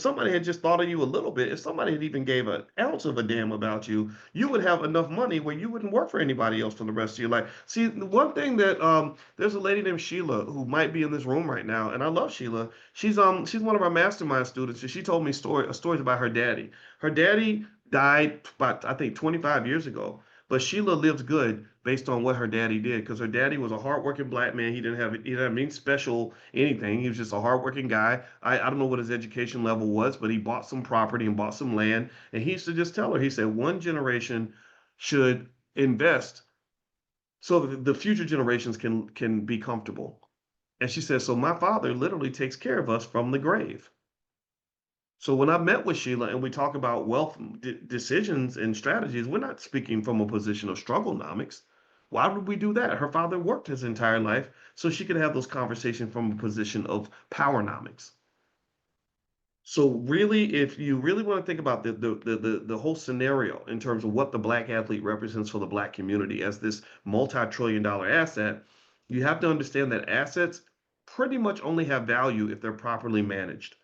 somebody had just thought of you a little bit, if somebody had even gave an ounce of a damn about you, you would have enough money where you wouldn't work for anybody else for the rest of your life. See, the one thing that there's a lady named Sheila who might be in this room right now, and I love Sheila. She's one of our mastermind students, and she told me stories about her daddy. Her daddy died about, I think, 25 years ago. But Sheila lives good based on what her daddy did, because her daddy was a hardworking black man. He didn't have any special anything. He was just a hardworking guy. I don't know what his education level was, but he bought some property and bought some land. And he used to just tell her, he said, one generation should invest so that the future generations can be comfortable. And she says, so my father literally takes care of us from the grave. So when I met with Sheila and we talk about wealth decisions and strategies, we're not speaking from a position of strugglenomics. Why would we do that? Her father worked his entire life so she could have those conversations from a position of powernomics. So really, if you really want to think about the whole scenario in terms of what the black athlete represents for the black community as this multi-trillion-dollar asset, you have to understand that assets pretty much only have value if they're properly managed.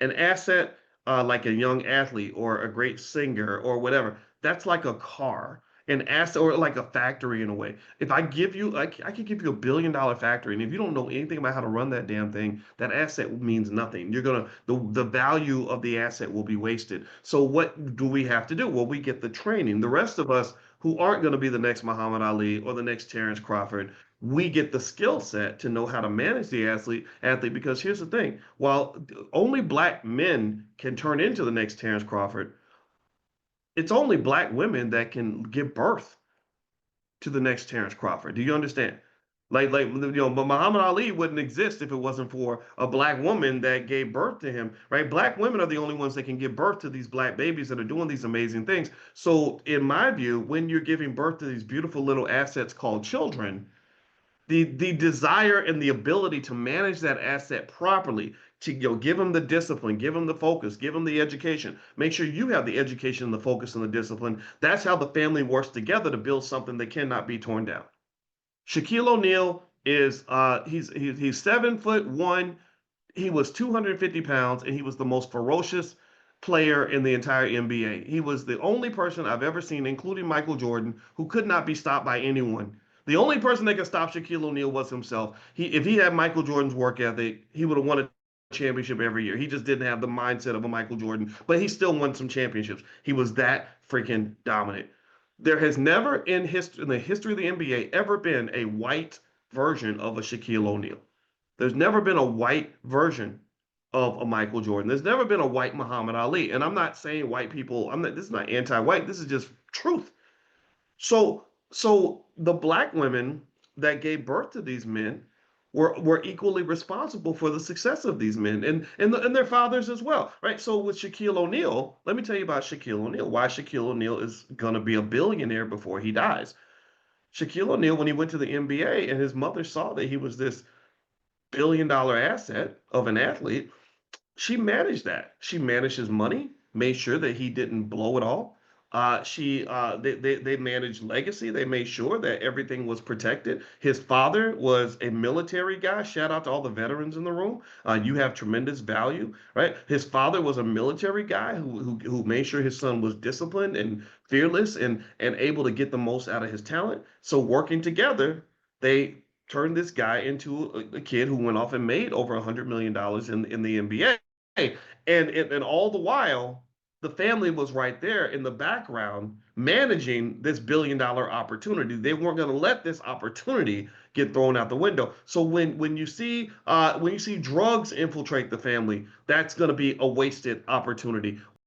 An asset like a young athlete or a great singer or whatever, that's like a car. An asset or like a factory in a way. If I give you, I could give you $1 billion factory, and if you don't know anything about how to run that damn thing, that asset means nothing. The value of the asset will be wasted. So what do we have to do? Well, we get the training. The rest of us who aren't going to be the next Muhammad Ali or the next Terrence Crawford, we get the skill set to know how to manage the athlete, because here's the thing, while only black men can turn into the next Terrence Crawford, it's only black women that can give birth to the next Terrence Crawford. Do you understand? But Muhammad Ali wouldn't exist if it wasn't for a black woman that gave birth to him, right? Black women are the only ones that can give birth to these black babies that are doing these amazing things. So, in my view, when you're giving birth to these beautiful little assets called children, the desire and the ability to manage that asset properly, to give them the discipline, give them the focus, give them the education, make sure you have the education, the focus, and the discipline. That's how the family works together to build something that cannot be torn down. Shaquille O'Neal is he's 7'1". He was 250 pounds, and he was the most ferocious player in the entire NBA. He was the only person I've ever seen, including Michael Jordan, who could not be stopped by anyone. The only person that could stop Shaquille O'Neal was himself. If he had Michael Jordan's work ethic, he would have won a championship every year. He just didn't have the mindset of a Michael Jordan, but he still won some championships. He was that freaking dominant. There has never in the history of the NBA ever been a white version of a Shaquille O'Neal. There's never been a white version of a Michael Jordan. There's never been a white Muhammad Ali. And I'm not saying white people, I'm not this is not anti-white. This is just truth. So the black women that gave birth to these men were equally responsible for the success of these men, and their fathers as well, right? So with Shaquille O'Neal, let me tell you about Shaquille O'Neal. Why Shaquille O'Neal is gonna be a billionaire before he dies. Shaquille O'Neal, when he went to the NBA, and his mother saw that he was this $1 billion asset of an athlete, she managed that. She managed his money, made sure that he didn't blow it all. They managed legacy. They made sure that everything was protected. His father was a military guy. Shout out to all the veterans in the room. You have tremendous value, right? His father was a military guy who made sure his son was disciplined and fearless and able to get the most out of his talent. So working together, they turned this guy into a kid who went off and made over $100 million in the NBA. And all the while, the family was right there in the background managing this $1 billion opportunity. They weren't going to let this opportunity get thrown out the window. So when you see drugs infiltrate the family, that's going to be a wasted opportunity.